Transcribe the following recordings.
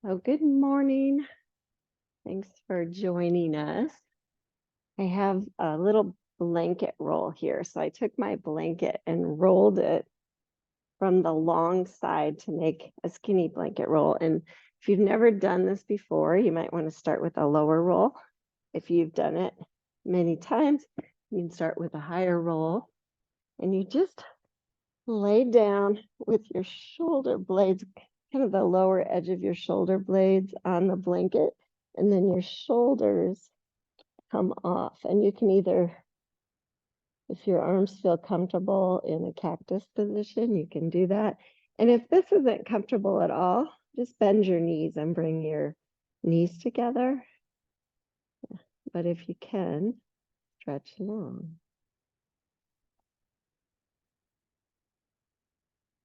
Oh, good morning. Thanks for joining us. I have a little blanket roll here. So I took my blanket and rolled it from the long side to make a skinny blanket roll. And if you've never done this before, you might want to start with a lower roll. If you've done it many times, you can start with a higher roll. And you just lay down with your shoulder blades, kind of the lower edge of your shoulder blades on the blanket, and then your shoulders come off. And you can either, if your arms feel comfortable in a cactus position, you can do that. And if this isn't comfortable at all, just bend your knees and bring your knees together. But if you can, stretch long.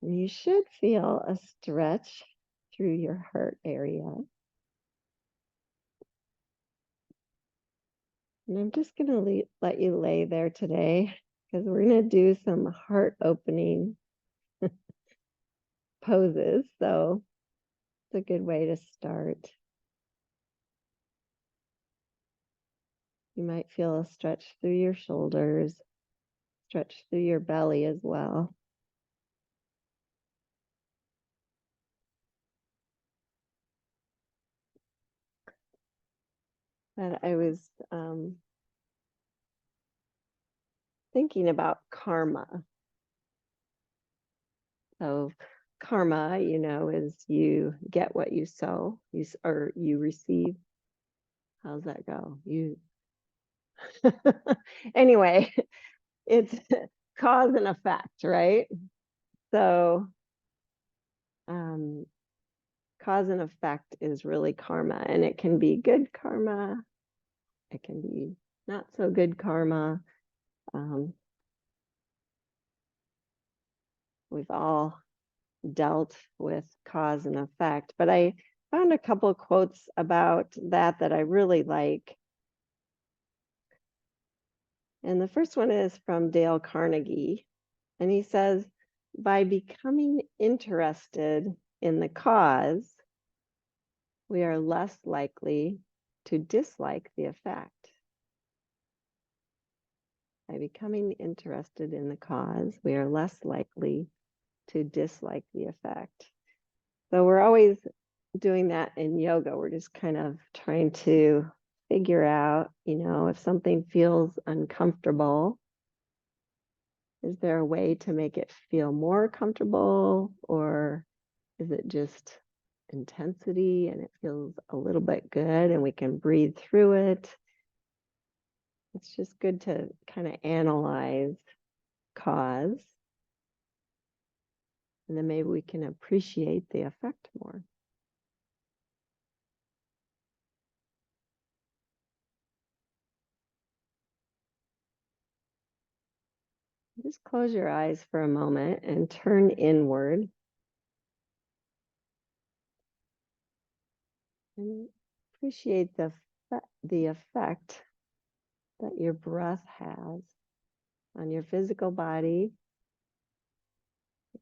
And you should feel a stretch through your heart area. And I'm just going to let you lay there today because we're going to do some heart opening poses. So it's a good way to start. You might feel a stretch through your shoulders, stretch through your belly as well. And I was thinking about karma. So karma, is you get what you sow, or you receive. How's that go? Anyway, it's cause and effect, right? So cause and effect is really karma, and it can be good karma. It can be not so good karma. We've all dealt with cause and effect, but I found a couple of quotes about that I really like. And the first one is from Dale Carnegie. And he says, by becoming interested in the cause, we are less likely to dislike the effect. By becoming interested in the cause, we are less likely to dislike the effect. So we're always doing that in yoga. We're just kind of trying to figure out, if something feels uncomfortable, is there a way to make it feel more comfortable, or is it just intensity and it feels a little bit good and we can breathe through it? It's just good to kind of analyze cause, and then maybe we can appreciate the effect more. Just close your eyes for a moment and turn inward. And appreciate the effect that your breath has on your physical body,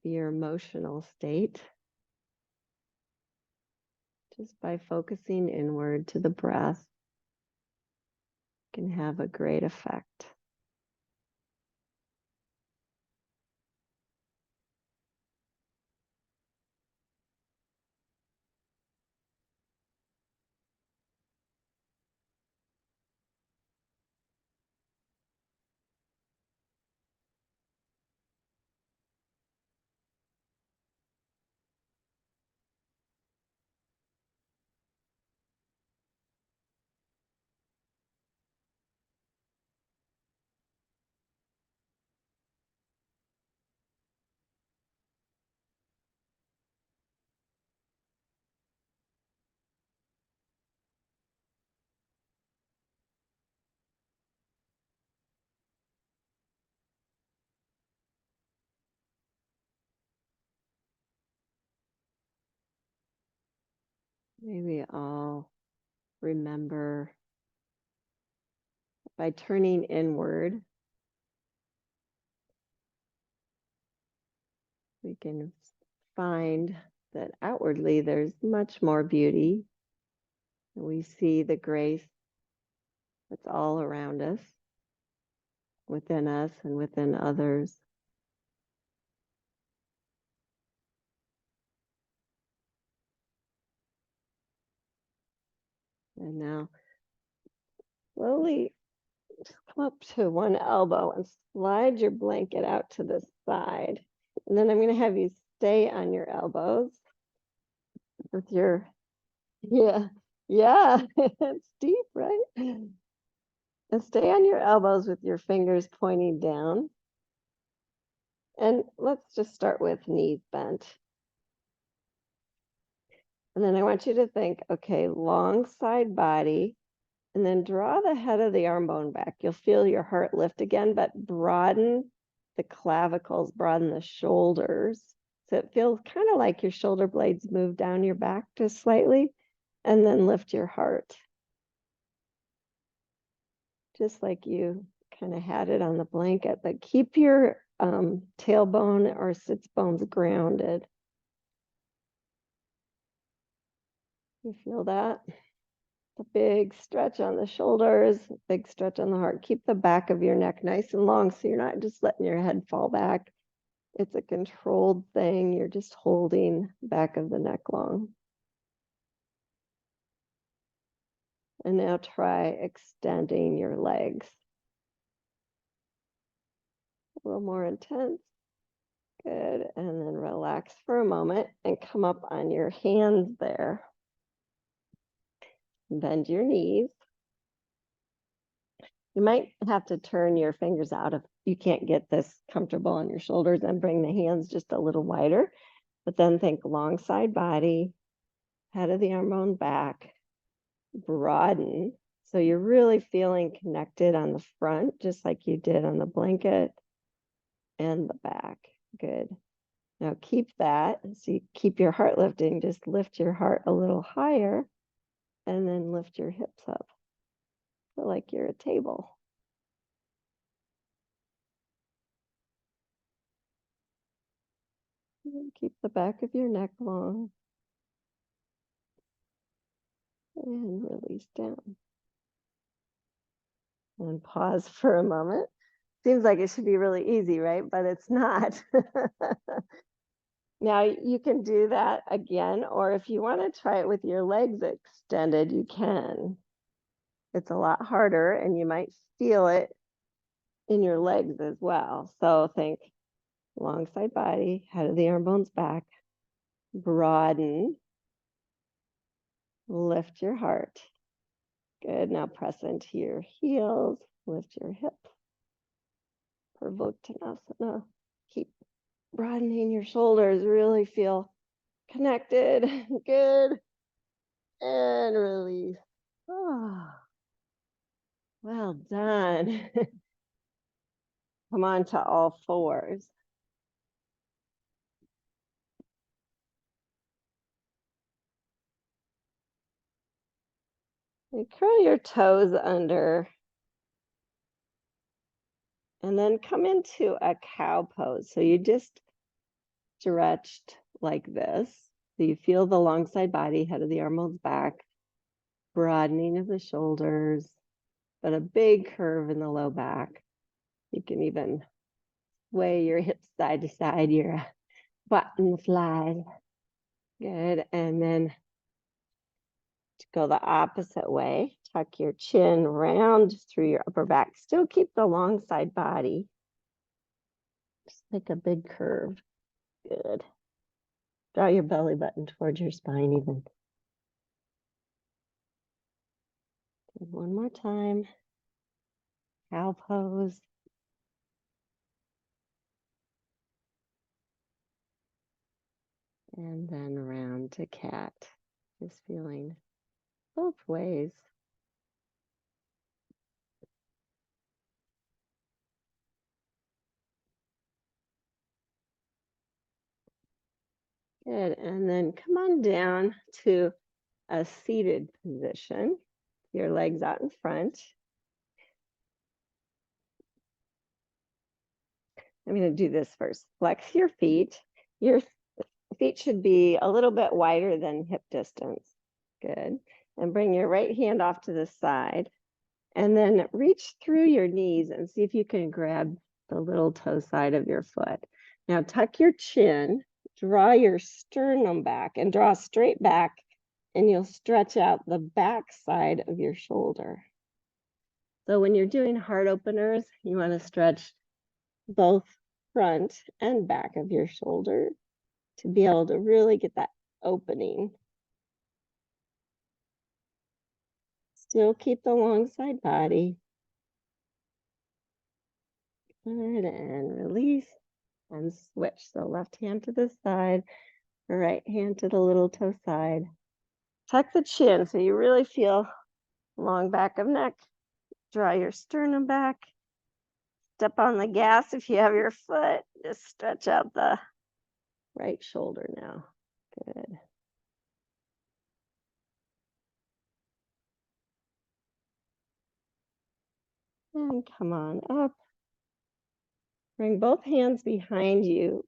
your emotional state, just by focusing inward to the breath, can have a great effect. Maybe I'll remember, by turning inward, we can find that outwardly there's much more beauty. We see the grace that's all around us and within others. And now slowly just come up to one elbow and slide your blanket out to the side. And then I'm going to have you stay on your elbows with your, yeah, it's deep, right? And stay on your elbows with your fingers pointing down. And let's just start with knees bent. And then I want you to think, okay, long side body, and then draw the head of the arm bone back. You'll feel your heart lift again, but broaden the clavicles, broaden the shoulders. So it feels kind of like your shoulder blades move down your back just slightly, and then lift your heart. Just like you kind of had it on the blanket, but keep your tailbone or sits bones grounded. You feel that? A big stretch on the shoulders, big stretch on the heart. Keep the back of your neck nice and long so you're not just letting your head fall back. It's a controlled thing. You're just holding back of the neck long. And now try extending your legs. A little more intense. Good. And then relax for a moment and come up on your hands there. Bend your knees. You might have to turn your fingers out if you can't get this comfortable on your shoulders and bring the hands just a little wider. But then think long side body, head of the arm bone back, broaden. So you're really feeling connected on the front, just like you did on the blanket, and the back. Good. Now keep that. So you keep your heart lifting. Just lift your heart a little higher and then lift your hips up. Feel like you're a table. Keep the back of your neck long. And release down. And pause for a moment. Seems like it should be really easy, right? But it's not. Now you can do that again, or if you want to try it with your legs extended, you can. It's a lot harder and you might feel it in your legs as well. So think long side body, head of the arm bones back, broaden, lift your heart. Good. Now press into your heels, lift your hips. Purvottanasana. Keep broadening your shoulders. Really feel connected. Good. And release. Oh, well done. Come on to all fours. And curl your toes under. And then come into a cow pose. So you just stretched like this. So you feel the long side body, head of the arm molds back, broadening of the shoulders, but a big curve in the low back. You can even sway your hips side to side, your bottom flies. Good. And then to go the opposite way, tuck your chin round through your upper back. Still keep the long side body. Just make a big curve. Good. Draw your belly button towards your spine even. Good. One more time. Cow pose. And then round to cat. Just feeling both ways. Good. And then come on down to a seated position. Your legs out in front. I'm going to do this first. Flex your feet. Your feet should be a little bit wider than hip distance. Good. And bring your right hand off to the side. And then reach through your knees and see if you can grab the little toe side of your foot. Now tuck your chin, draw your sternum back and draw straight back, and you'll stretch out the back side of your shoulder. So when you're doing heart openers, you want to stretch both front and back of your shoulder to be able to really get that opening. Still keep the long side body. Good, and release and switch. So left hand to the side, right hand to the little toe side. Tuck the chin so you really feel long back of neck. Draw your sternum back. Step on the gas if you have your foot. Just stretch out the right shoulder now. Good. And come on up. Bring both hands behind you.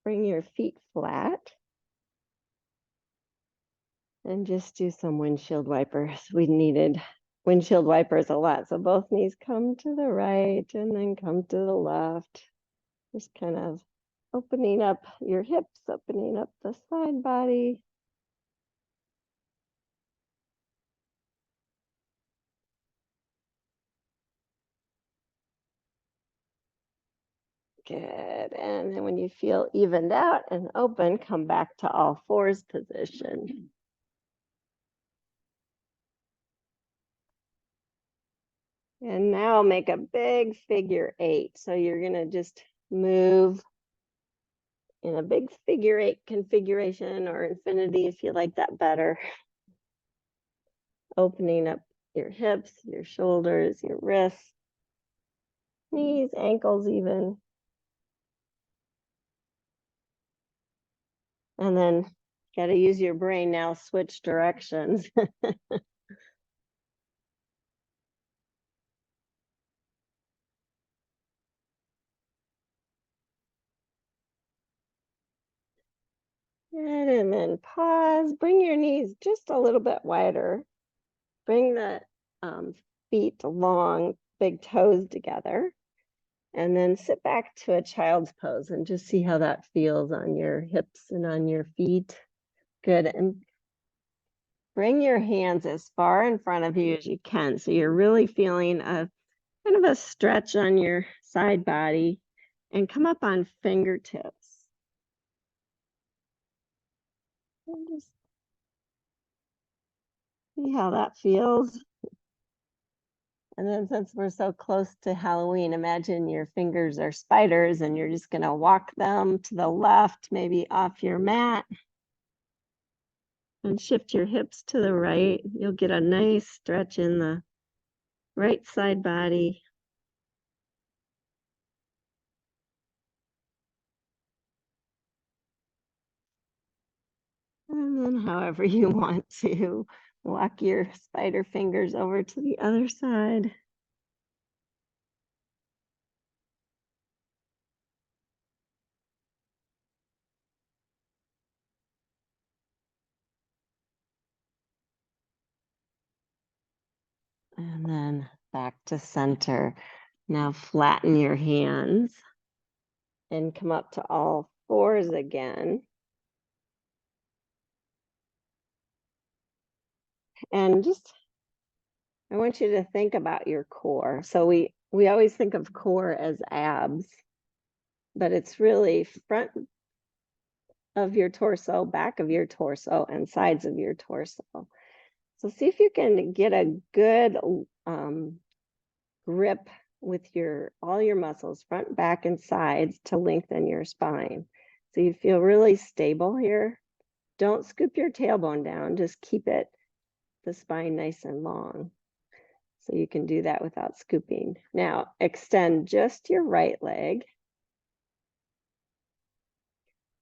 Bring your feet flat. And just do some windshield wipers. We needed windshield wipers a lot. So both knees come to the right and then come to the left. Just kind of opening up your hips, opening up the side body. Good. And then when you feel evened out and open, come back to all fours position. And now make a big figure eight. So you're going to just move in a big figure eight configuration, or infinity if you like that better. Opening up your hips, your shoulders, your wrists, knees, ankles even. And then got to use your brain now, switch directions. Good, and then pause, bring your knees just a little bit wider. Bring the feet long, big toes together. And then sit back to a child's pose and just see how that feels on your hips and on your feet. Good, and bring your hands as far in front of you as you can. So you're really feeling a kind of a stretch on your side body, and come up on fingertips. And just see how that feels. And then since we're so close to Halloween, imagine your fingers are spiders and you're just going to walk them to the left, maybe off your mat. And shift your hips to the right. You'll get a nice stretch in the right side body. And then however you want to, walk your spider fingers over to the other side. And then back to center. Now flatten your hands and come up to all fours again. And just, I want you to think about your core. So we always think of core as abs, but it's really front of your torso, back of your torso, and sides of your torso. So see if you can get a good grip with all your muscles, front, back, and sides, to lengthen your spine. So you feel really stable here. Don't scoop your tailbone down, just keep the spine nice and long. So you can do that without scooping. Now extend just your right leg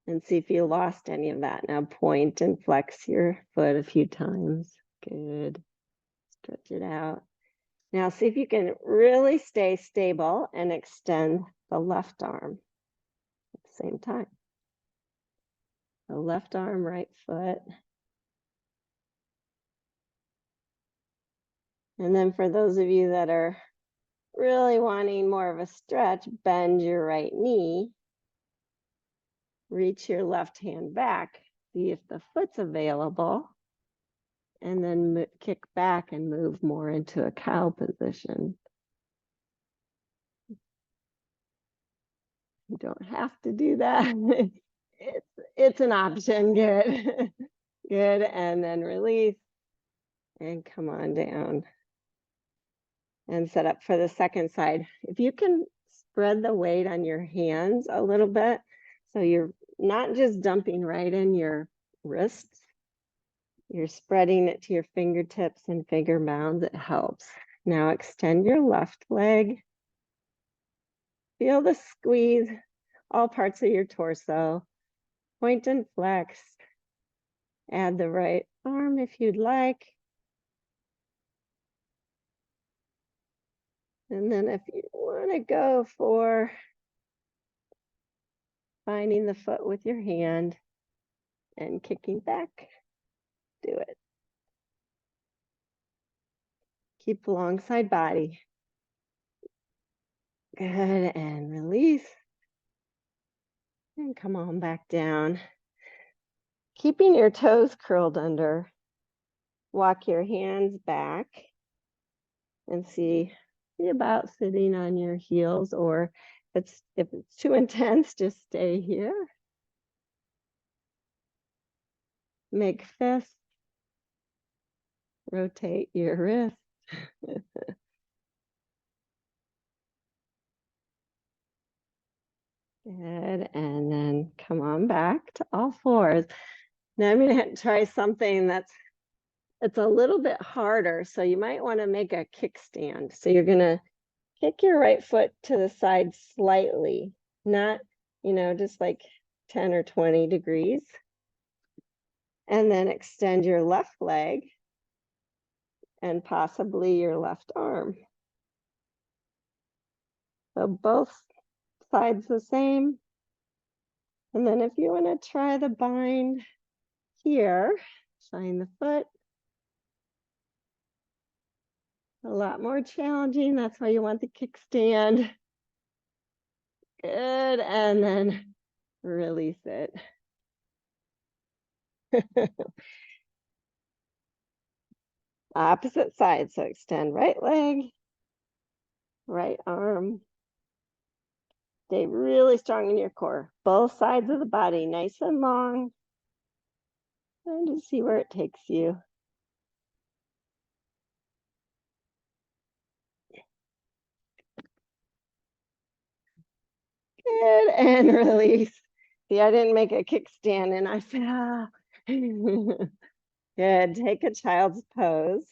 and see if you lost any of that. Now point and flex your foot a few times. Good. Stretch it out. Now see if you can really stay stable and extend the left arm at the same time. The left arm, right foot. And then for those of you that are really wanting more of a stretch, bend your right knee. Reach your left hand back. See if the foot's available. And then kick back and move more into a cow position. You don't have to do that. It's an option. Good. Good. And then release and come on down. And set up for the second side. If you can spread the weight on your hands a little bit, so you're not just dumping right in your wrists, you're spreading it to your fingertips and finger mounds, it helps. Now extend your left leg. Feel the squeeze, all parts of your torso. Point and flex. Add the right arm if you'd like. And then if you want to go for finding the foot with your hand and kicking back, do it. Keep long side body. Good, and release. And come on back down. Keeping your toes curled under. Walk your hands back and see about sitting on your heels, or if it's too intense, just stay here. Make fists. Rotate your wrist. Good, and then come on back to all fours. Now I'm going to try something it's a little bit harder, so you might want to make a kickstand. So you're going to kick your right foot to the side slightly, not, just like 10 or 20 degrees. And then extend your left leg and possibly your left arm. So both sides the same. And then if you want to try the bind here, find the foot. A lot more challenging. That's why you want the kickstand. Good. And then release it. Opposite side. So extend right leg, right arm. Stay really strong in your core. Both sides of the body, nice and long. And just see where it takes you. Good, and release. See, I didn't make a kickstand and I fell. Good, take a child's pose.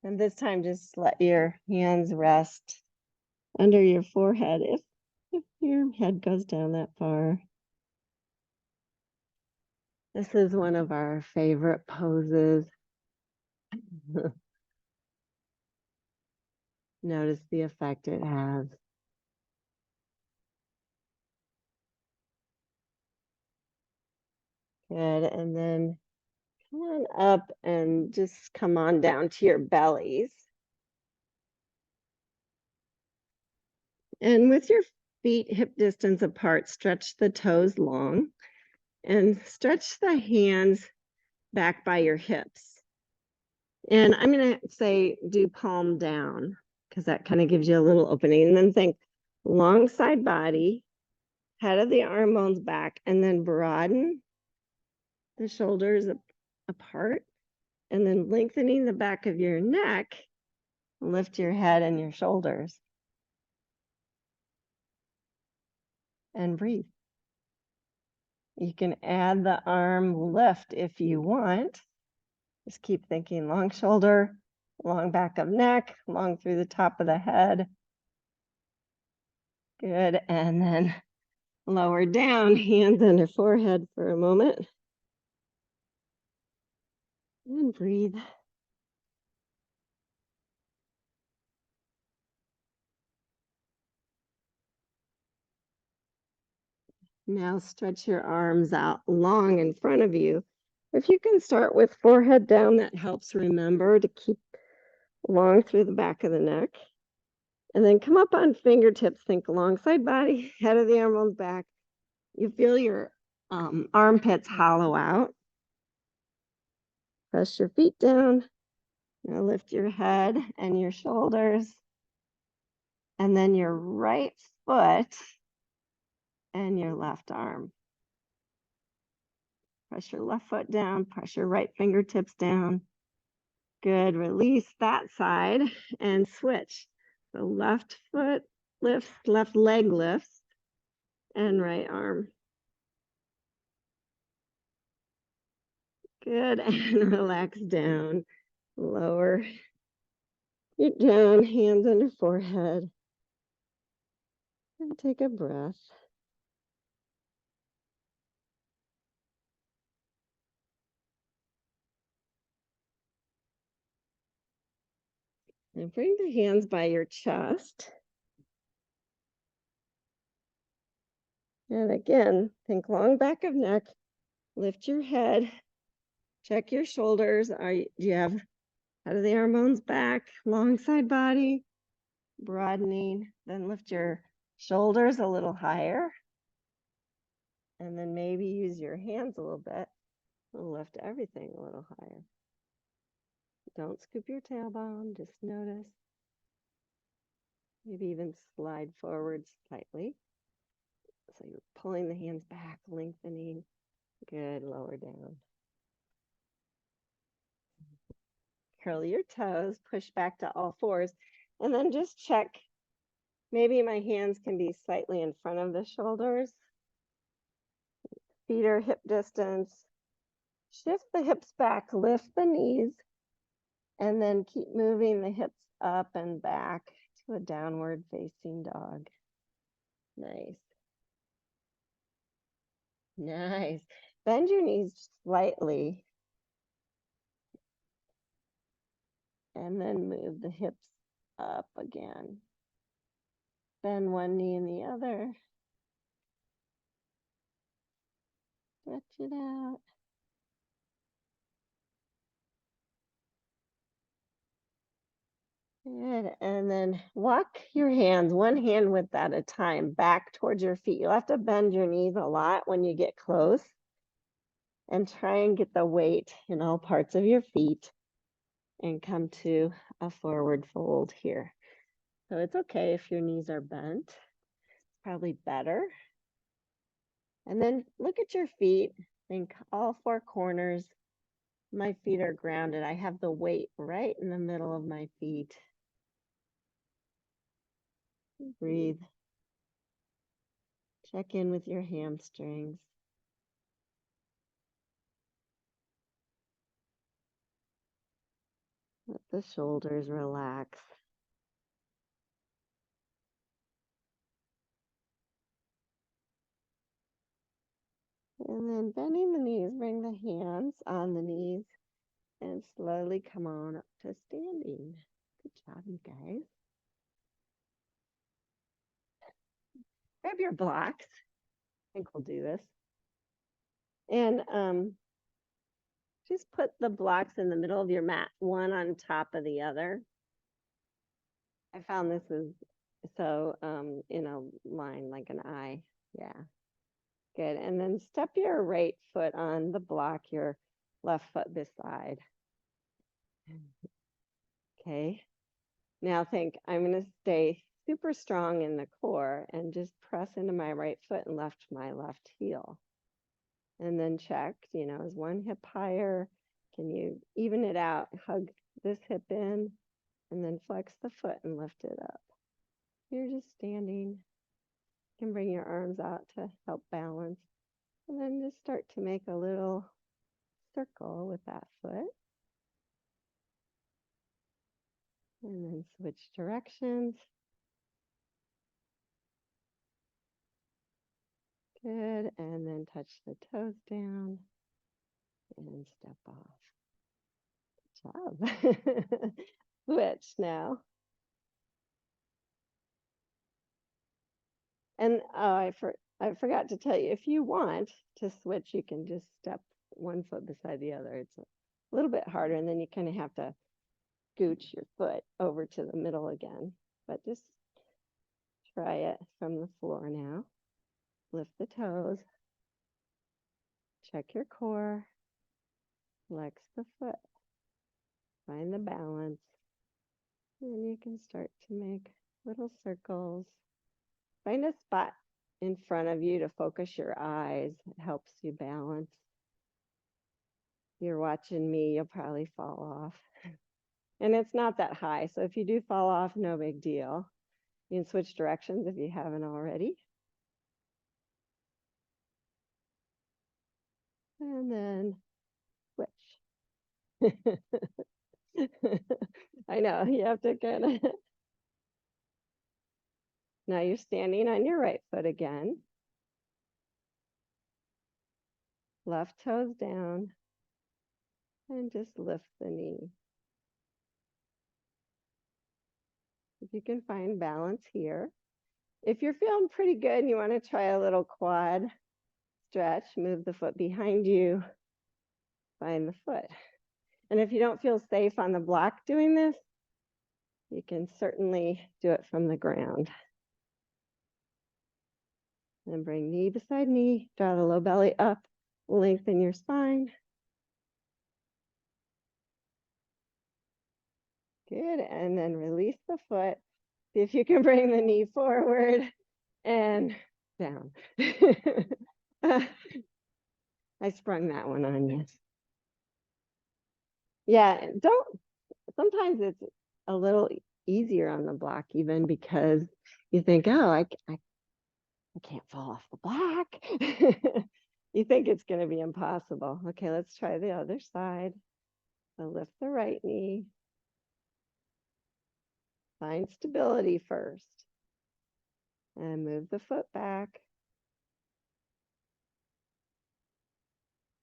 And this time just let your hands rest under your forehead if your head goes down that far. This is one of our favorite poses. Notice the effect it has. Good, and then come on up and just come on down to your bellies. And with your feet hip distance apart, stretch the toes long and stretch the hands back by your hips. And I'm going to say do palm down because that kind of gives you a little opening. And then think long side body, head of the arm bones back, and then broaden the shoulders apart. And then lengthening the back of your neck, lift your head and your shoulders. And breathe. You can add the arm lift if you want. Just keep thinking long shoulder, long back of neck, long through the top of the head. Good. And then lower down, hands under forehead for a moment. And breathe. Now stretch your arms out long in front of you. If you can start with forehead down, that helps remember to keep long through the back of the neck. And then come up on fingertips, think alongside body, head of the arm bones back. You feel your armpits hollow out. Press your feet down. Now lift your head and your shoulders. And then your right foot and your left arm. Press your left foot down, press your right fingertips down. Good, release that side and switch. The left foot lifts, left leg lifts, and right arm. Good, and relax down. Lower it down, hands under forehead. And take a breath. And bring the hands by your chest. And again, think long back of neck. Lift your head. Check your shoulders. Do you have head of the arm bones back, long side body, broadening. Then lift your shoulders a little higher. And then maybe use your hands a little bit and lift everything a little higher. Don't scoop your tailbone, just notice. Maybe even slide forward slightly. So you're pulling the hands back, lengthening. Good, lower down. Curl your toes, push back to all fours, and then just check. Maybe my hands can be slightly in front of the shoulders. Feet are hip distance. Shift the hips back, lift the knees, and then keep moving the hips up and back to a downward facing dog. Nice. Nice. Bend your knees slightly. And then move the hips up again. Bend one knee and the other. Stretch it out. Good. And then walk your hands, one hand width at a time, back towards your feet. You'll have to bend your knees a lot when you get close. And try and get the weight in all parts of your feet and come to a forward fold here. So it's okay if your knees are bent. It's probably better. And then look at your feet. Think all four corners. My feet are grounded. I have the weight right in the middle of my feet. Breathe. Check in with your hamstrings. Let the shoulders relax. And then bending the knees, bring the hands on the knees and slowly come on up to standing. Good job, you guys. Grab your blocks. I think we'll do this. And just put the blocks in the middle of your mat, one on top of the other. I found this is so in a line like an eye. Yeah. Good. And then step your right foot on the block, your left foot beside. Okay. Now think, I'm going to stay super strong in the core and just press into my right foot and left my left heel. And then check, is one hip higher? Can you even it out? Hug this hip in and then flex the foot and lift it up. You're just standing. You can bring your arms out to help balance. And then just start to make a little circle with that foot. And then switch directions. Good. And then touch the toes down and step off. Good job. Switch now. And I forgot to tell you, if you want to switch, you can just step one foot beside the other. It's a little bit harder, and then you kind of have to scooch your foot over to the middle again. But just try it from the floor now. Lift the toes. Check your core. Flex the foot. Find the balance. And you can start to make little circles. Find a spot in front of you to focus your eyes. It helps you balance. If you're watching me, you'll probably fall off. And it's not that high, so if you do fall off, no big deal. You can switch directions if you haven't already. And then switch. I know, you have to kind of. Now you're standing on your right foot again. Left toes down. And just lift the knee. If you can find balance here. If you're feeling pretty good and you want to try a little quad stretch, move the foot behind you, find the foot. And if you don't feel safe on the block doing this, you can certainly do it from the ground. And bring knee beside knee, draw the low belly up, lengthen your spine. Good, and then release the foot. See if you can bring the knee forward and down. I sprung that one on you. Yeah, sometimes it's a little easier on the block even because you think, oh, I can't fall off the block. You think it's going to be impossible. Okay, let's try the other side. So lift the right knee. Find stability first. And move the foot back.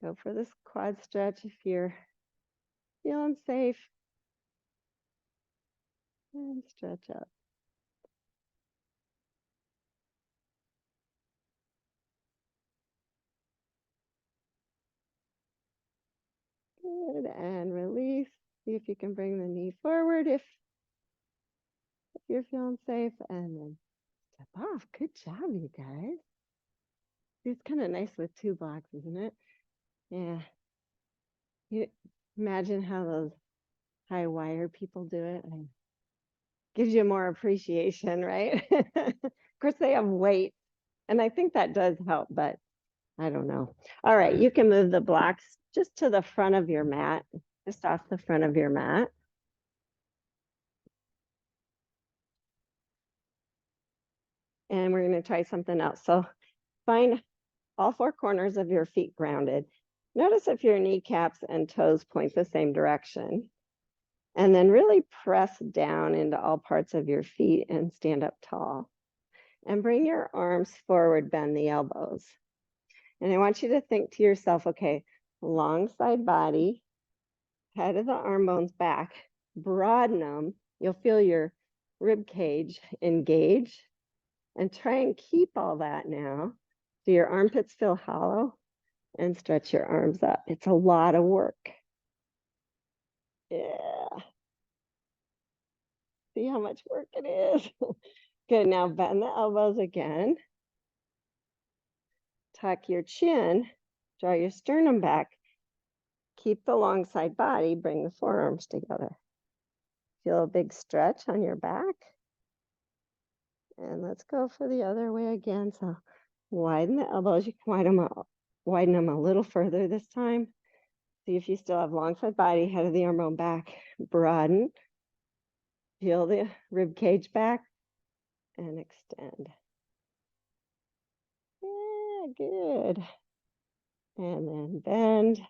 Go for this quad stretch if you're feeling safe. And stretch up. Good, and release. See if you can bring the knee forward if you're feeling safe, and then step off. Good job, you guys. It's kind of nice with two blocks, isn't it? Yeah. You imagine how those high wire people do it. Gives you more appreciation, right? Of course, they have weight, and I think that does help, but I don't know. All right, you can move the blocks just to the front of your mat, just off the front of your mat. And we're going to try something else. So find all four corners of your feet grounded. Notice if your kneecaps and toes point the same direction. And then really press down into all parts of your feet and stand up tall. And bring your arms forward, bend the elbows. And I want you to think to yourself, okay, long side body, head of the arm bones back, broaden them. You'll feel your rib cage engage. And try and keep all that now. Do your armpits feel hollow? And stretch your arms up. It's a lot of work. Yeah. See how much work it is? Good, now bend the elbows again. Tuck your chin, draw your sternum back. Keep the long side body, bring the forearms together. Feel a big stretch on your back. And let's go for the other way again. So widen the elbows. You can widen them a little further this time. See if you still have long side body, head of the arm bone back. Broaden. Peel the rib cage back and extend. Yeah, good. And then bend.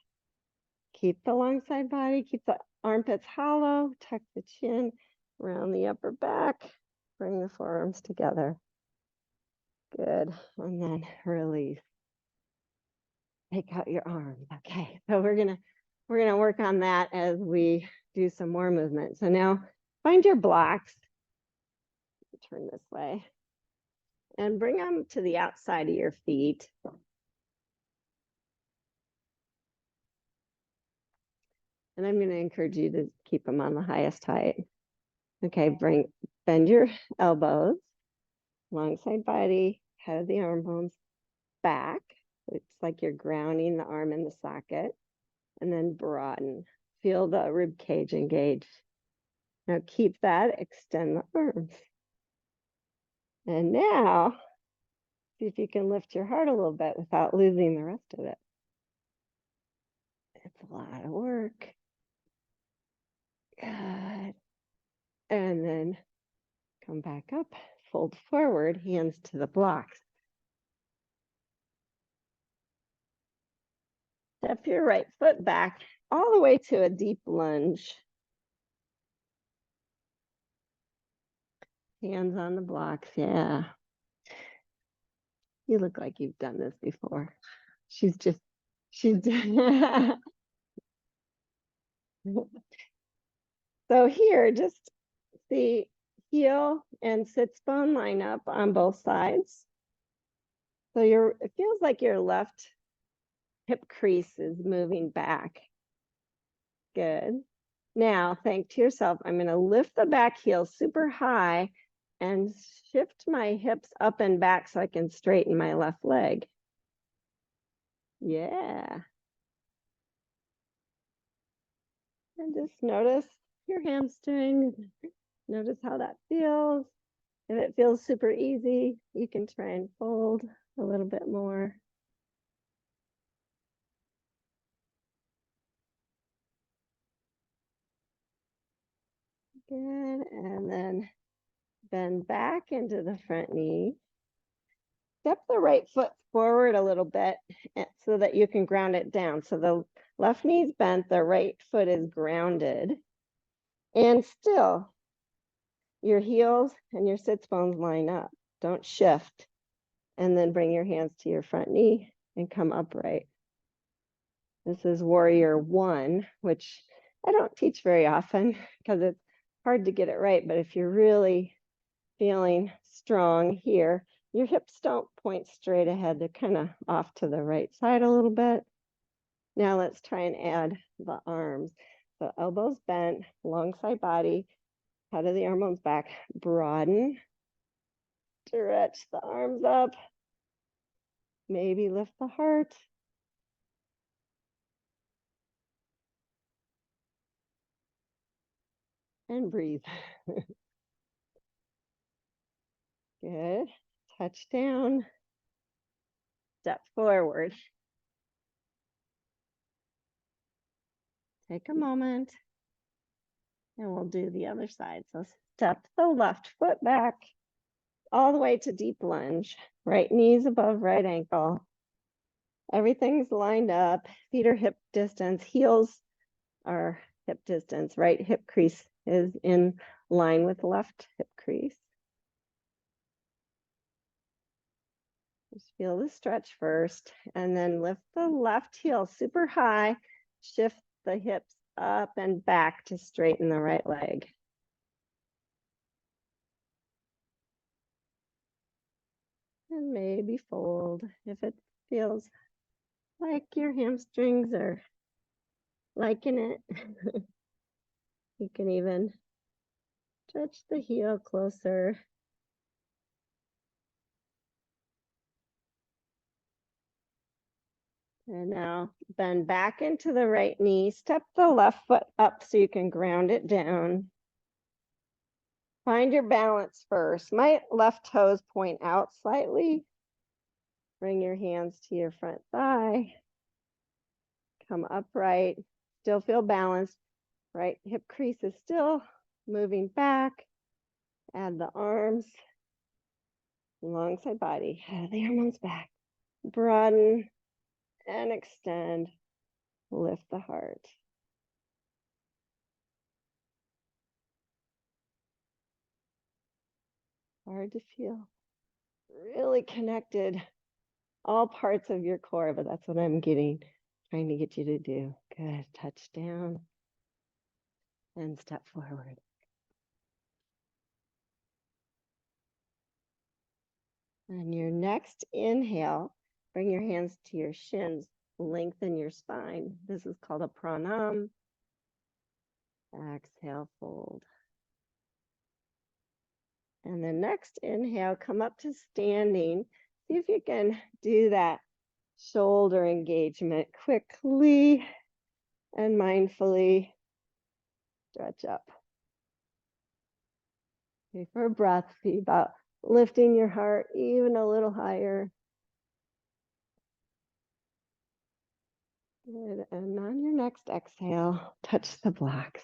Keep the long side body, keep the armpits hollow, tuck the chin around the upper back, bring the forearms together. Good, and then release. Take out your arms. Okay, so we're gonna work on that as we do some more movement. So now find your blocks. Turn this way. and bring them to the outside of your feet. And I'm going to encourage you to keep them on the highest height. Okay, bend your elbows, long side body, head of the arm bones back. It's like you're grounding the arm in the socket. And then broaden. Feel the rib cage engage. Now keep that, extend the arms. And now, see if you can lift your heart a little bit without losing the rest of it. It's a lot of work. Good. And then come back up, fold forward, hands to the blocks. Step your right foot back all the way to a deep lunge. Hands on the blocks, yeah. You look like you've done this before. She's so here, just the heel and sits bone line up on both sides. So it feels like your left hip crease is moving back. Good. Now, think to yourself, I'm going to lift the back heel super high and shift my hips up and back so I can straighten my left leg. Yeah. And just notice your hamstring. Notice how that feels. If it feels super easy, you can try and fold a little bit more. Good. And then bend back into the front knee. Step the right foot forward a little bit so that you can ground it down. So the left knee's bent, the right foot is grounded. And still, your heels and your sits bones line up. Don't shift. And then bring your hands to your front knee and come upright. This is warrior one, which I don't teach very often because it's hard to get it right. But if you're really feeling strong here, your hips don't point straight ahead. They're kind of off to the right side a little bit. Now let's try and add the arms. So elbows bent, long side body, head of the arm bones back, broaden, stretch the arms up, maybe lift the heart. And breathe. Good. Touch down. Step forward. Take a moment. And we'll do the other side. So step the left foot back all the way to deep lunge. Right knee's above right ankle. Everything's lined up. Feet are hip distance. Heels are hip distance. Right hip crease is in line with left hip crease. Just feel the stretch first, and then lift the left heel super high. Shift the hips up and back to straighten the right leg. And maybe fold if it feels like your hamstrings are liking it. You can even stretch the heel closer. And now bend back into the right knee. Step the left foot up so you can ground it down. Find your balance first. My left toes point out slightly. Bring your hands to your front thigh. Come upright. Still feel balanced. Right hip crease is still moving back. Add the arms. Long side body. The arms back. Broaden and extend. Lift the heart. Hard to feel. Really connected. All parts of your core, but that's what I'm trying to get you to do. Good. Touch down and step forward. And your next inhale, bring your hands to your shins, lengthen your spine. This is called a pranam. Exhale, fold. And the next inhale, come up to standing. See if you can do that shoulder engagement quickly and mindfully. Stretch up. Okay, for a breath, be about lifting your heart even a little higher. Good. And on your next exhale, touch the blocks.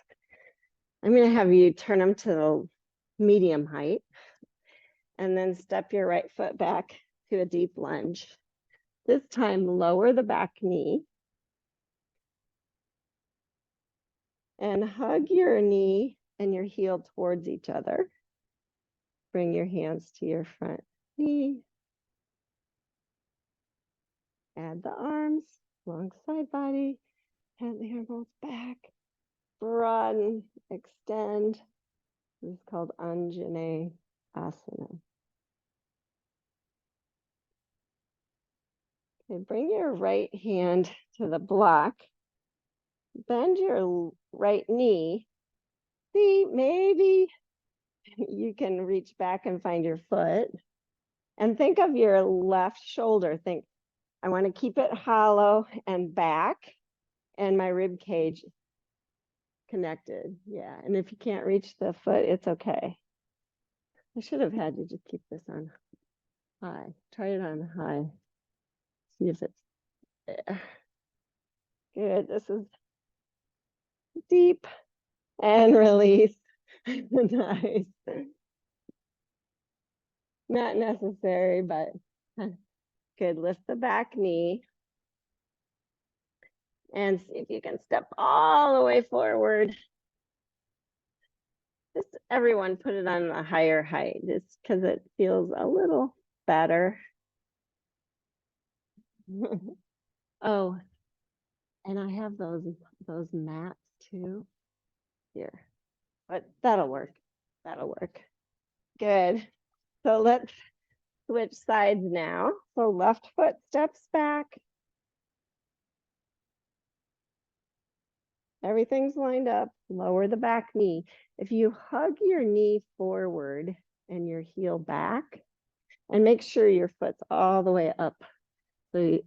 I'm going to have you turn them to the medium height and then step your right foot back to a deep lunge. This time, lower the back knee and hug your knee and your heel towards each other. Bring your hands to your front knee. Add the arms, long side body, and the elbows back. Broaden, extend. This is called Anjane Asana. Okay, bring your right hand to the block. Bend your right knee. See, maybe you can reach back and find your foot. And think of your left shoulder. Think, I want to keep it hollow and back, and my rib cage connected. Yeah, and if you can't reach the foot, it's okay. I should have had you just keep this on high. Try it on high. See if it's there. Good. This is deep and release. Nice. Not necessary, but good. Lift the back knee. And see if you can step all the way forward. Just everyone put it on a higher height, just because it feels a little better. Oh, and I have those mats too here, but that'll work. That'll work. Good. So let's switch sides now. So left foot steps back. Everything's lined up. Lower the back knee. If you hug your knee forward and your heel back, and make sure your foot's all the way up. So,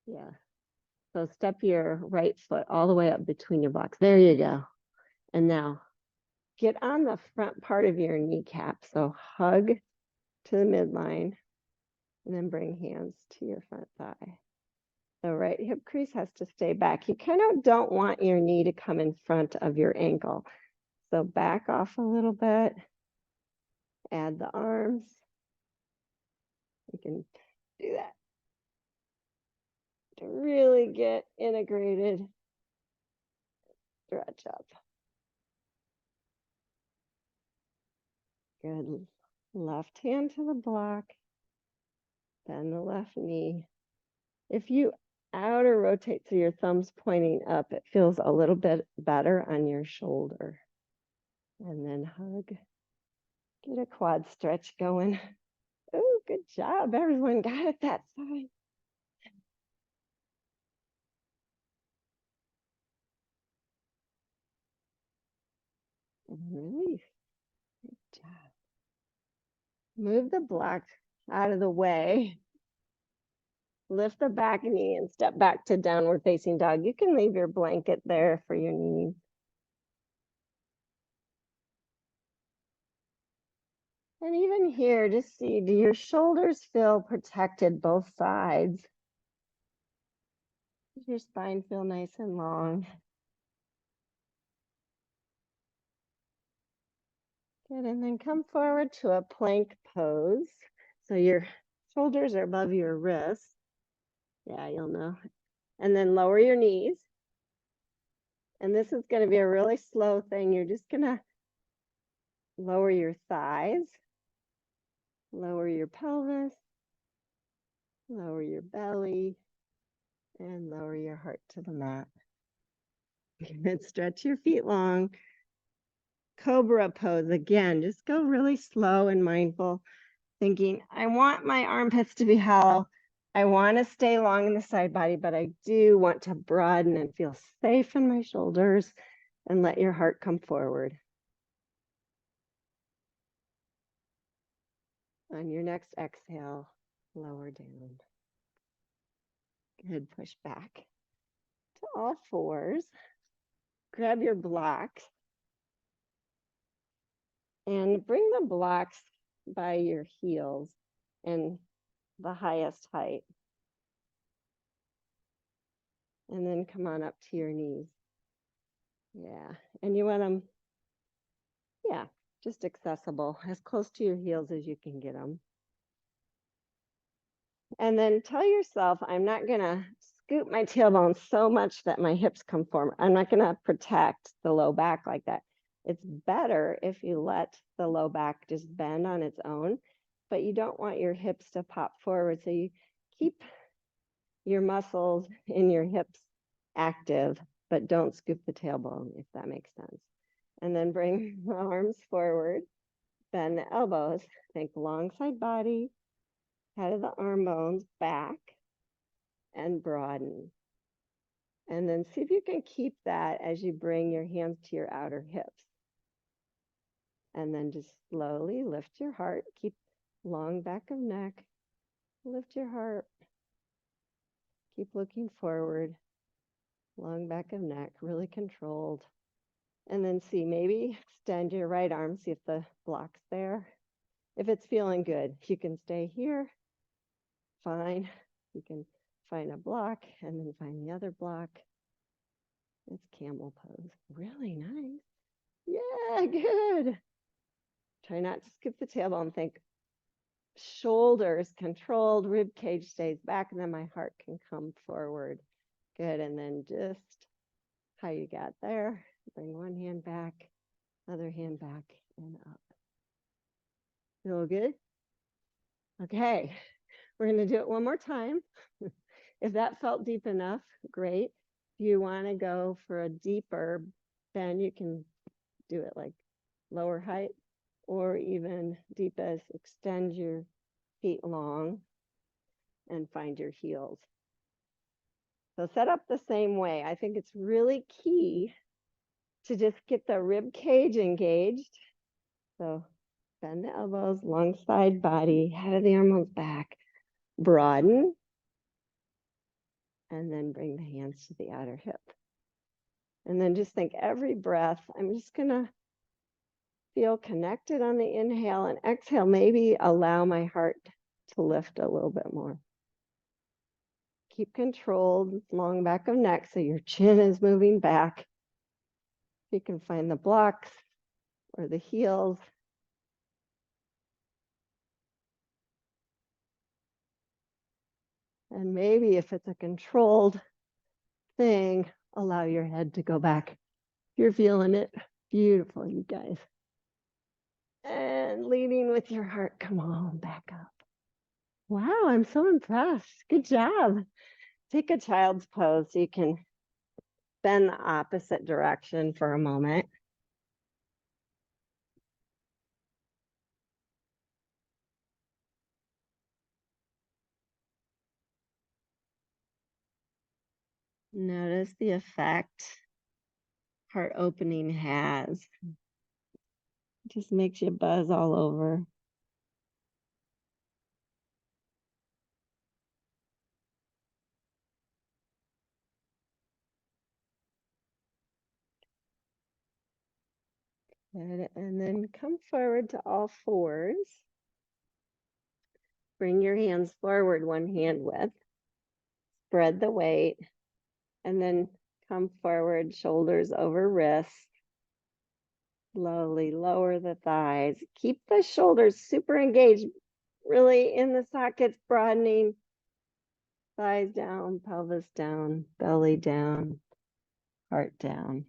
yeah. So step your right foot all the way up between your blocks. There you go. And now get on the front part of your kneecap. So hug to the midline and then bring hands to your front thigh. The right hip crease has to stay back. You kind of don't want your knee to come in front of your ankle. So back off a little bit. Add the arms. You can do that to really get integrated. Stretch up. Good. Left hand to the block. Bend the left knee. If you outer rotate so your thumb's pointing up, it feels a little bit better on your shoulder. And then hug. Get a quad stretch going. Oh, good job. Everyone got it that side. And release. Good job. Move the block out of the way. Lift the back knee and step back to downward facing dog. You can leave your blanket there for your knees. And even here, just see, do your shoulders feel protected both sides? Does your spine feel nice and long? Good, and then come forward to a plank pose. So your shoulders are above your wrists. Yeah, you'll know. And then lower your knees. And this is going to be a really slow thing. You're just going to lower your thighs, lower your pelvis, lower your belly, and lower your heart to the mat. And stretch your feet long. Cobra pose again. Just go really slow and mindful, thinking, I want my armpits to be hollow. I want to stay long in the side body, but I do want to broaden and feel safe in my shoulders, and let your heart come forward. On your next exhale, lower down. Good, push back to all fours. Grab your blocks and bring the blocks by your heels and the highest height. And then come on up to your knees. Yeah, and you want them, yeah, just accessible, as close to your heels as you can get them. And then tell yourself, I'm not gonna scoop my tailbone so much that my hips come forward. I'm not gonna protect the low back like that. It's better if you let the low back just bend on its own, but you don't want your hips to pop forward. So you keep your muscles in your hips active, but don't scoop the tailbone, if that makes sense. And then bring the arms forward, bend the elbows, think long side body, head of the arm bones back, and broaden. And then see if you can keep that as you bring your hands to your outer hips. And then just slowly lift your heart, keep long back of neck, lift your heart, keep looking forward, long back of neck, really controlled. And then see, maybe extend your right arm, see if the block's there. If it's feeling good, you can stay here, fine. You can find a block and then find the other block. It's camel pose, really nice. Yeah, good. Try not to skip the tailbone, think shoulders controlled, rib cage stays back, and then my heart can come forward. Good, and then just how you got there, bring one hand back, other hand back and up. Feel good? Okay, we're gonna do it one more time. If that felt deep enough, great. If you wanna go for a deeper bend, you can do it like lower height, or even deep as extend your feet long and find your heels. So set up the same way. I think it's really key to just get the rib cage engaged. So bend the elbows, long side body, head of the arms back, broaden, and then bring the hands to the outer hip. And then just think every breath, I'm just gonna feel connected on the inhale, and exhale, maybe allow my heart to lift a little bit more. Keep controlled, long back of neck so your chin is moving back. You can find the blocks or the heels. And maybe if it's a controlled thing, allow your head to go back. You're feeling it. Beautiful, you guys. And leading with your heart, come on back up. Wow, I'm so impressed. Good job. Take a child's pose so you can bend the opposite direction for a moment. Notice the effect heart opening has. Just makes you buzz all over. Good. And then come forward to all fours. Bring your hands forward, one hand width. Spread the weight. And then come forward, shoulders over wrists. Slowly lower the thighs. Keep the shoulders super engaged, really in the sockets, broadening. Thighs down, pelvis down, belly down, heart down.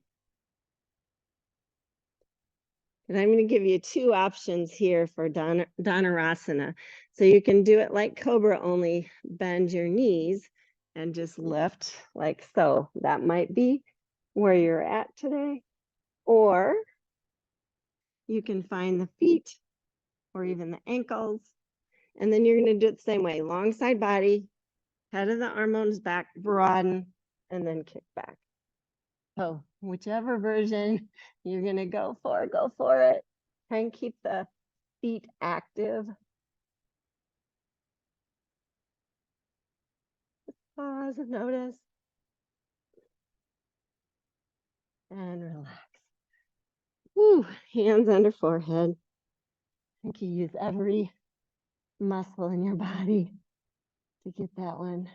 And I'm going to give you two options here for dhanurasana. So you can do it like cobra, only bend your knees and just lift like so. That might be where you're at today. Or You can find the feet or even the ankles. And then you're going to do it the same way. Long side body, head of the arm bones back, broaden, and then kick back. So whichever version you're going to go for it. Try and keep the feet active. Pause and notice. And relax. Woo, hands under forehead. I think you use every muscle in your body to get that one.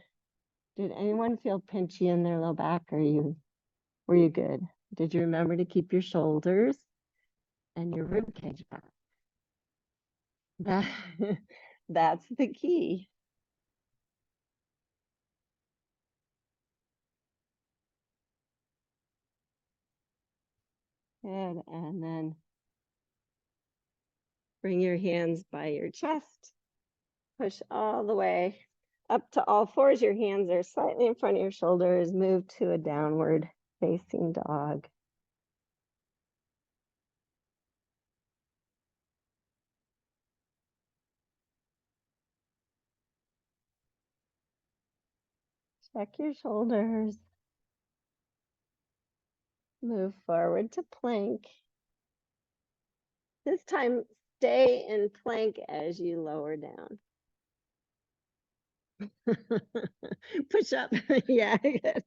Did anyone feel pinchy in their low back? Were you good? Did you remember to keep your shoulders and your rib cage back? That, that's the key. Good. And then bring your hands by your chest. Push all the way up to all fours. Your hands are slightly in front of your shoulders. Move to a downward facing dog. Check your shoulders. Move forward to plank. This time, stay in plank as you lower down. Push up. Yeah, good.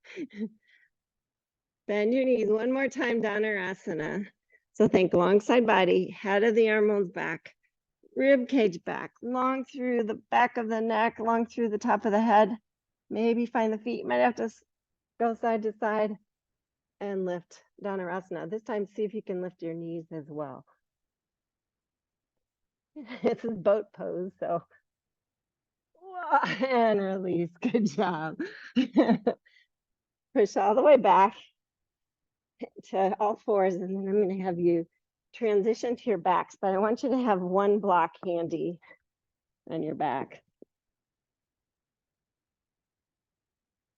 Bend your knees one more time, dhanurasana. So think long side body, head of the arm bones back, rib cage back, long through the back of the neck, long through the top of the head. Maybe find the feet. Might have to go side to side and lift dhanurasana. This time, see if you can lift your knees as well. It's a boat pose, so and release. Good job. Push all the way back to all fours, and then I'm going to have you transition to your backs, but I want you to have one block handy on your back.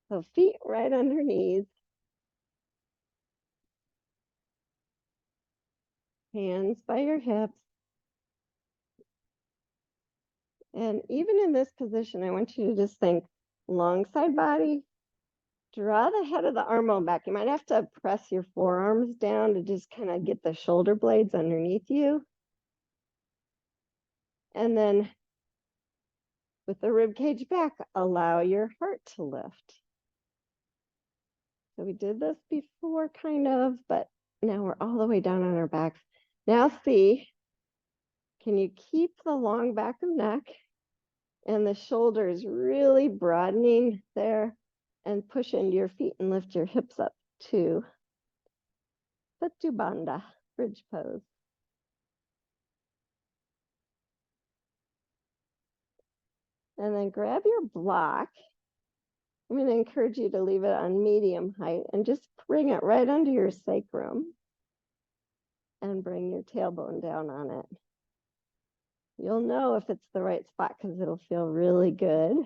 So feet right underneath. Hands by your hips. And even in this position, I want you to just think long side body. Draw the head of the arm bone back. You might have to press your forearms down to just kind of get the shoulder blades underneath you. And then with the rib cage back, allow your heart to lift. So we did this before kind of, but now we're all the way down on our backs. Now see, can you keep the long back of neck and the shoulders really broadening there, and push into your feet and lift your hips up to setu banda, bridge pose. And then grab your block. I'm going to encourage you to leave it on medium height and just bring it right under your sacrum and bring your tailbone down on it. You'll know if it's the right spot because it'll feel really good.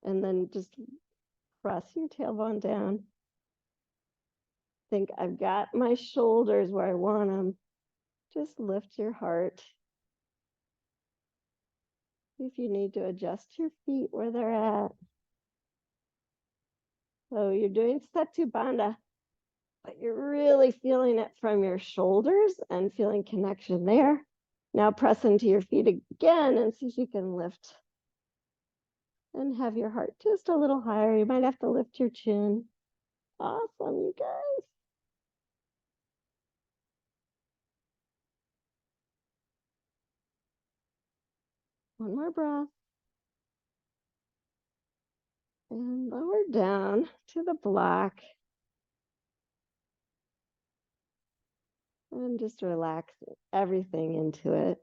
And then just press your tailbone down. Think I've got my shoulders where I want them. Just lift your heart. See if you need to adjust your feet where they're at. So you're doing setu banda, but you're really feeling it from your shoulders and feeling connection there. Now press into your feet again and see if you can lift and have your heart just a little higher. You might have to lift your chin. Awesome, you guys. One more breath. And lower down to the block. And just relax everything into it.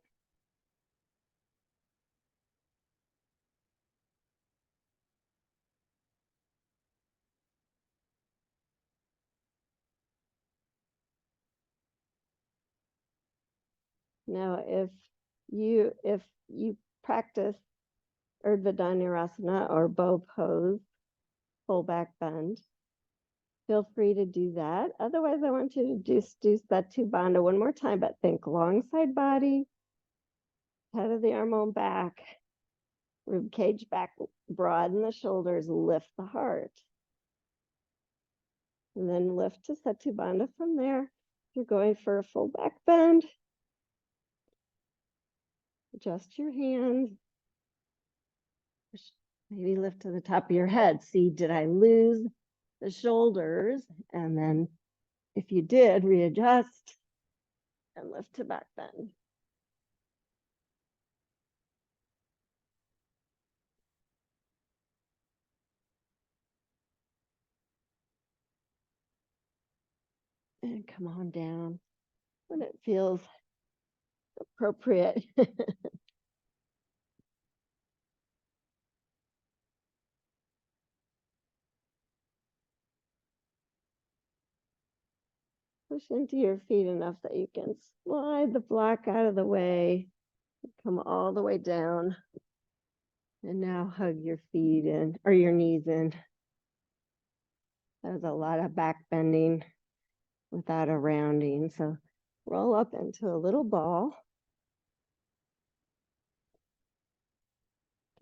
Now, if you practice urdhva dhanurasana or bow pose, full back bend, feel free to do that. Otherwise, I want you to just do setu banda one more time, but think long side body, head of the arm on back, rib cage back, broaden the shoulders, lift the heart. And then lift to setu banda from there. You're going for a full back bend. Adjust your hands. Maybe lift to the top of your head. See, did I lose the shoulders? And then if you did, readjust and lift to back bend. And come on down when it feels appropriate. Push into your feet enough that you can slide the block out of the way. Come all the way down. And now hug your feet in, or your knees in. That was a lot of back bending without a rounding. So roll up into a little ball.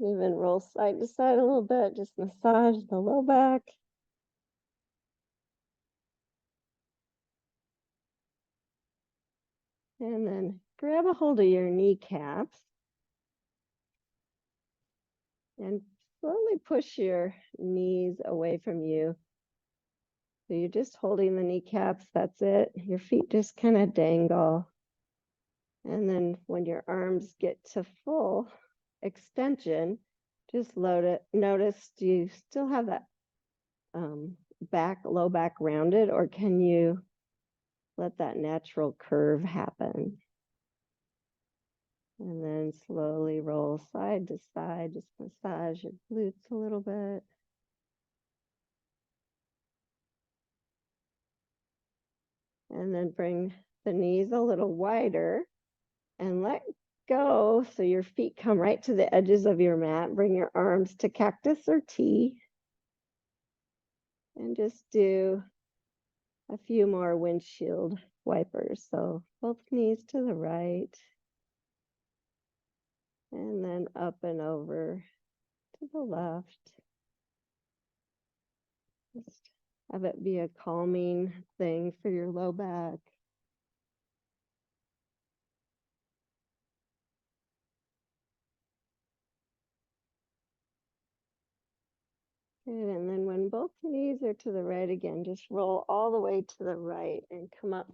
Even roll side to side a little bit, just massage the low back. And then grab a hold of your kneecaps and slowly push your knees away from you. So you're just holding the kneecaps, that's it. Your feet just kind of dangle. And then when your arms get to full extension, just load it. Notice, do you still have that low back rounded, or can you let that natural curve happen? And then slowly roll side to side, just massage your glutes a little bit. And then bring the knees a little wider and let go so your feet come right to the edges of your mat. Bring your arms to cactus or T. And just do a few more windshield wipers. So both knees to the right. And then up and over to the left. Just have it be a calming thing for your low back. Good, and then when both knees are to the right again, just roll all the way to the right and come up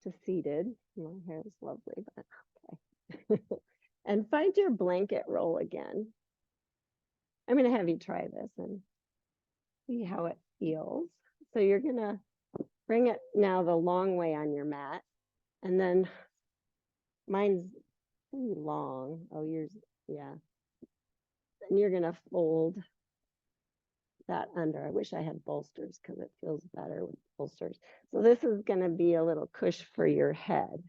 to seated. My hair is lovely, but okay. And find your blanket roll again. I'm going to have you try this and see how it feels. So you're going to bring it now the long way on your mat. And then mine's pretty long. Oh, yours, yeah. And you're going to fold that under. I wish I had bolsters because it feels better with bolsters. So this is going to be a little cush for your head.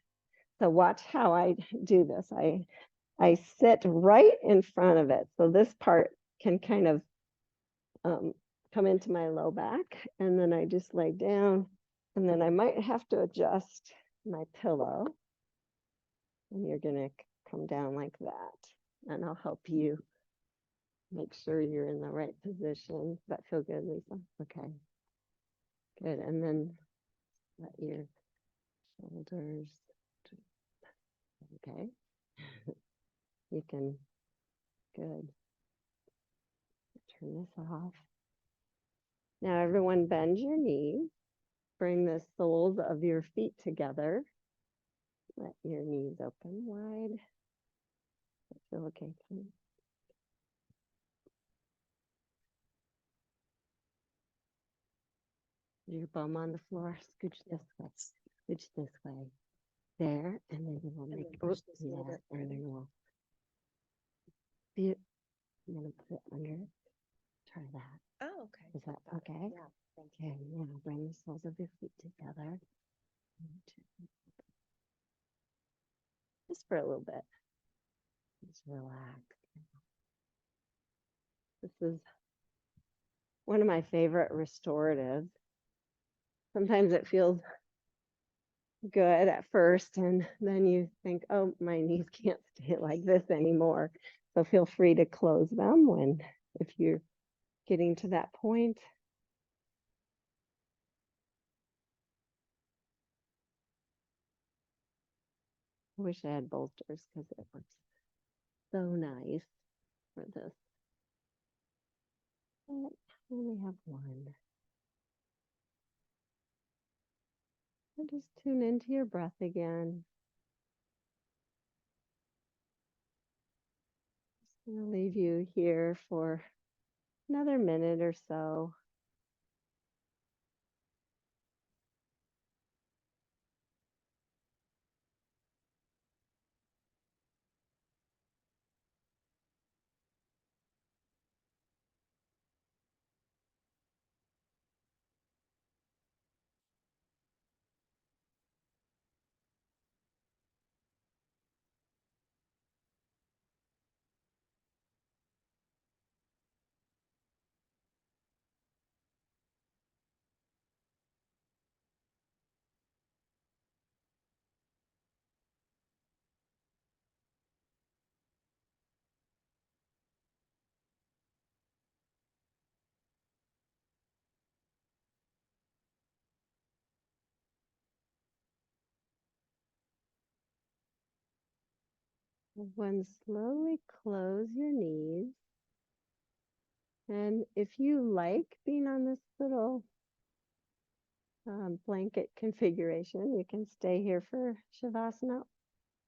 So watch how I do this. I sit right in front of it. So this part can kind of come into my low back, and then I just lay down, and then I might have to adjust my pillow, and you're going to come down like that, and I'll help you make sure you're in the right position. Does that feel good, Lisa? Okay. Good. And then let your shoulders. Okay. You can, good. Turn this off. Now everyone bend your knees. Bring the soles of your feet together. Let your knees open wide. Feel okay. Your bum on the floor. Scooch this way. Scooch this way. There, and then we'll make it. Yeah, and then we'll. I'm gonna put it under. Try that. Oh, okay. Is that okay? Yeah. Thank you. Okay. Now bring the soles of your feet together. Just for a little bit. Just relax. This is one of my favorite restoratives Sometimes it feels good at first, and then you think, oh, my knees can't stay like this anymore. So feel free to close them if you're getting to that point. I wish I had bolsters because it looks so nice for this. But I only have one. And just tune into your breath again. Just gonna leave you here for another minute or so. When slowly close your knees. And if you like being on this little blanket configuration, you can stay here for Shavasana.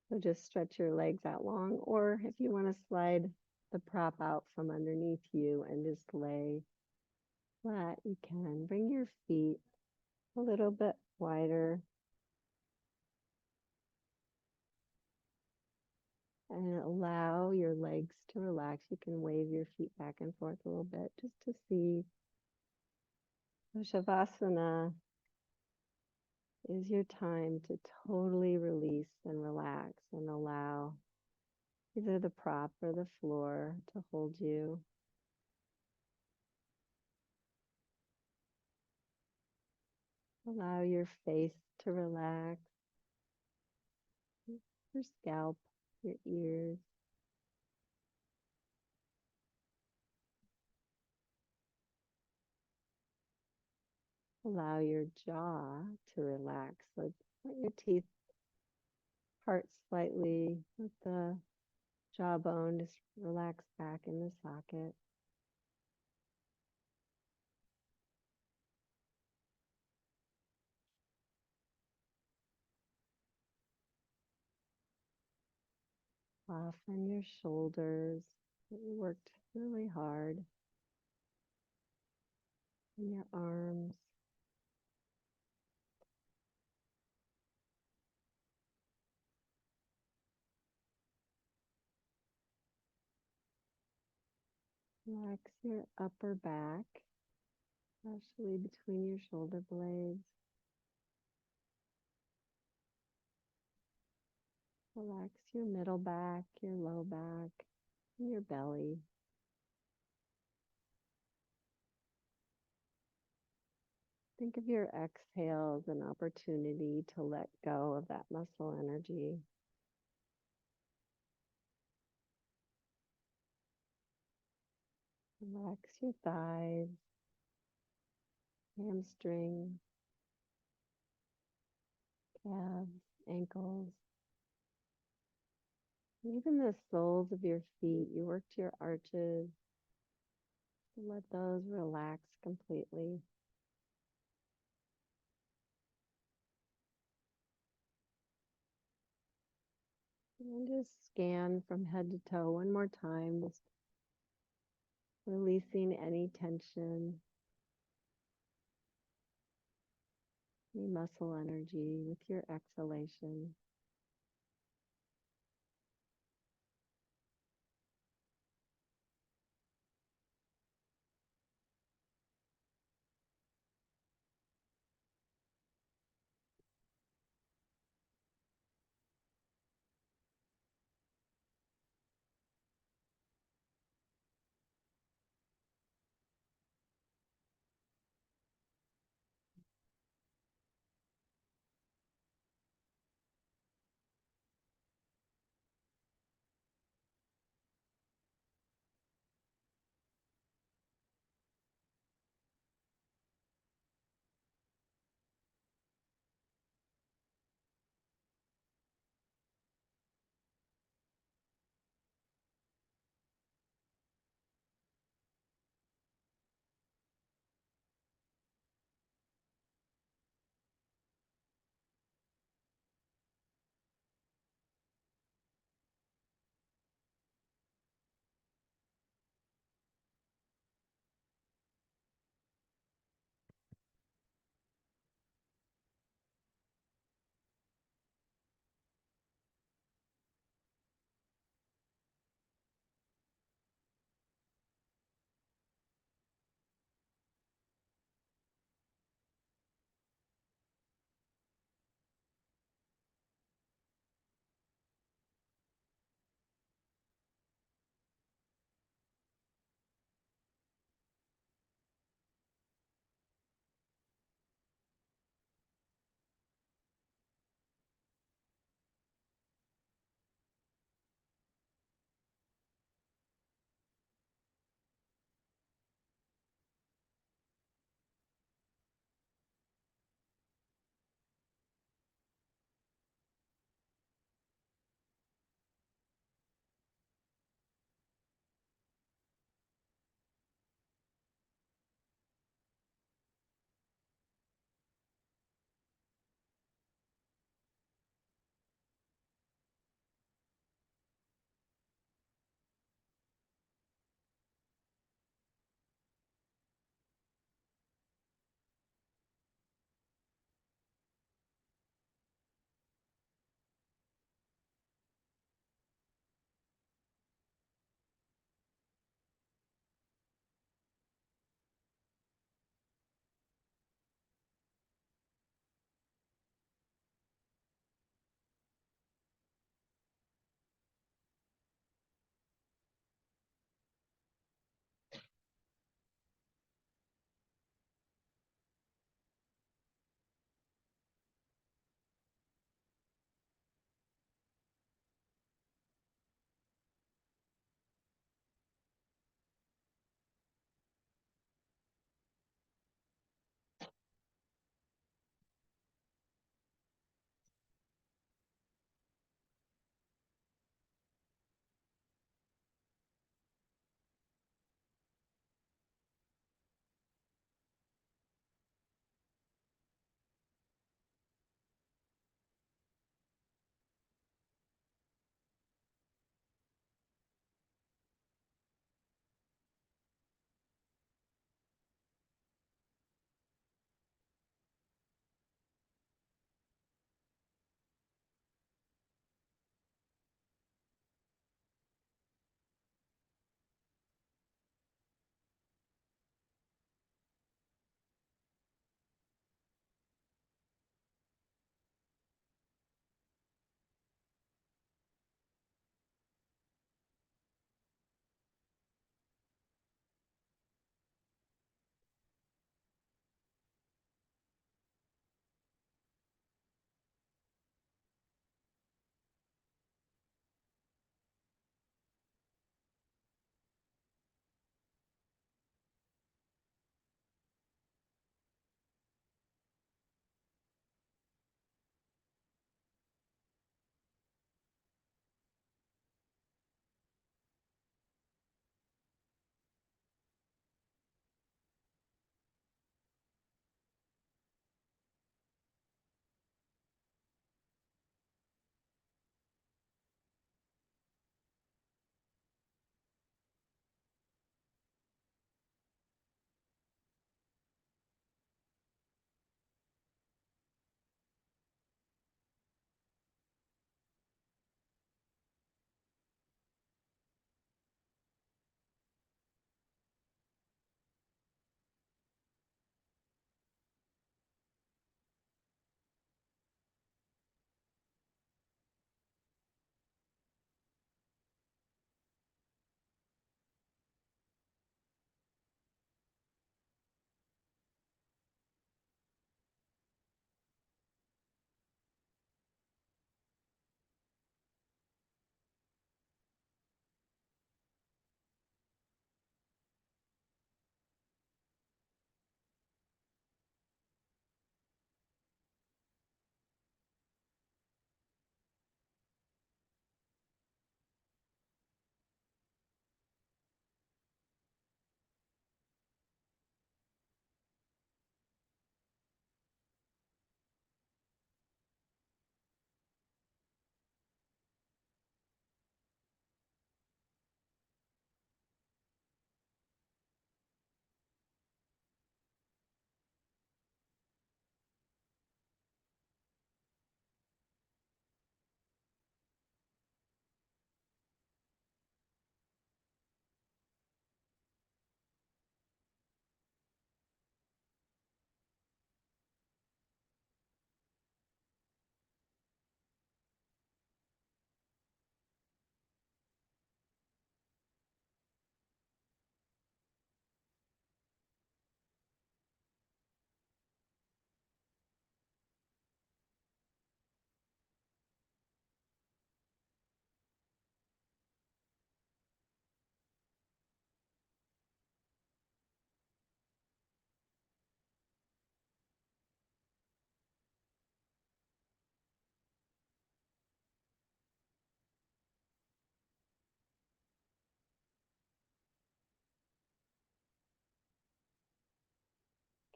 So just stretch your legs out long, or if you want to slide the prop out from underneath you and just lay flat, you can. Bring your feet a little bit wider and allow your legs to relax. You can wave your feet back and forth a little bit just to see. So Shavasana is your time to totally release and relax and allow either the prop or the floor to hold you. Allow your face to relax, your scalp, your ears. Allow your jaw to relax. So let your teeth part slightly. Let the jawbone just relax back in the socket. Soften your shoulders. You worked really hard. And your arms. Relax your upper back, especially between your shoulder blades. Relax your middle back, your low back, and your belly. Think of your exhale as an opportunity to let go of that muscle energy. Relax your thighs, hamstrings, calves, ankles, even the soles of your feet. You worked your arches. Let those relax completely. And just scan from head to toe one more time, just releasing any tension, any muscle energy with your exhalation.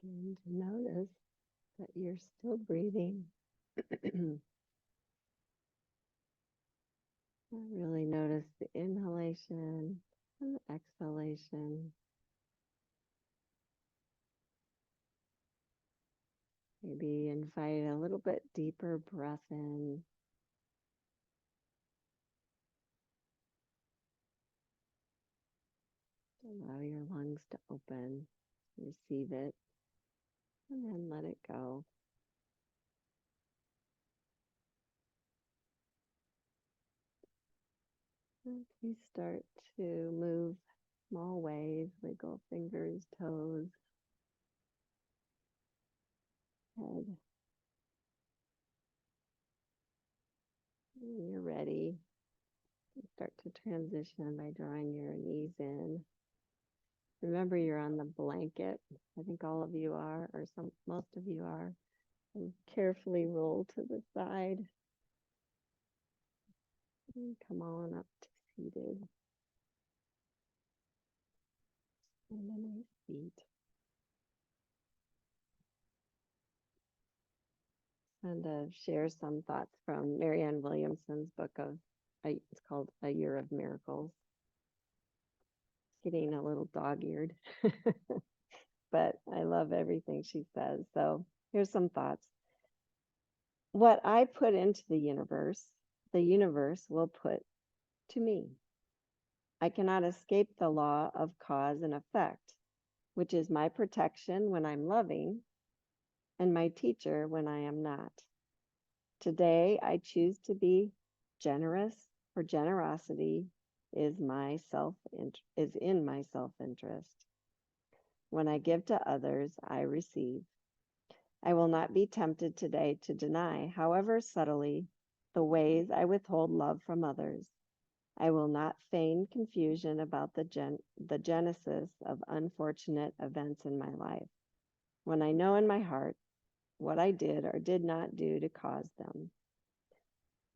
And notice that you're still breathing. Really notice the inhalation and the exhalation. Maybe invite a little bit deeper breath in. Allow your lungs to open, receive it, and then let it go. As we start to move small ways, wiggle fingers, toes, head. When you're ready, start to transition by drawing your knees in. Remember, you're on the blanket. I think all of you are, or most of you are. And carefully roll to the side. And come on up to seated. And then nice feet. And share some thoughts from Marianne Williamson's book it's called A Year of Miracles. Getting a little dog-eared, but I love everything she says. So here's some thoughts. What I put into the universe will put to me. I cannot escape the law of cause and effect, which is my protection when I'm loving and my teacher when I am not. Today, I choose to be generous, for generosity is in my self-interest. When I give to others, I receive. I will not be tempted today to deny, however subtly, the ways I withhold love from others. I will not feign confusion about the genesis of unfortunate events in my life, when I know in my heart what I did or did not do to cause them.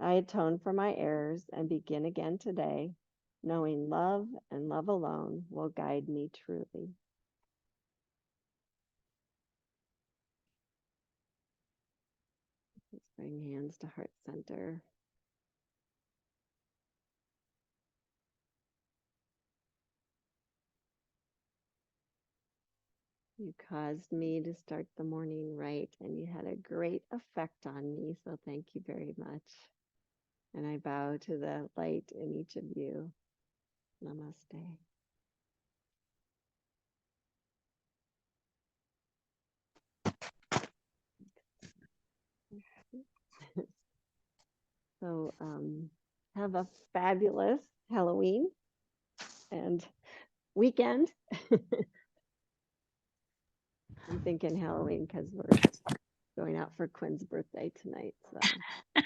I atone for my errors and begin again today, knowing love and love alone will guide me truly. Let's bring hands to heart center. You caused me to start the morning right, and you had a great effect on me, so thank you very much. And I bow to the light in each of you. Namaste. So have a fabulous Halloween and weekend. I'm thinking Halloween because we're going out for Quinn's birthday tonight. So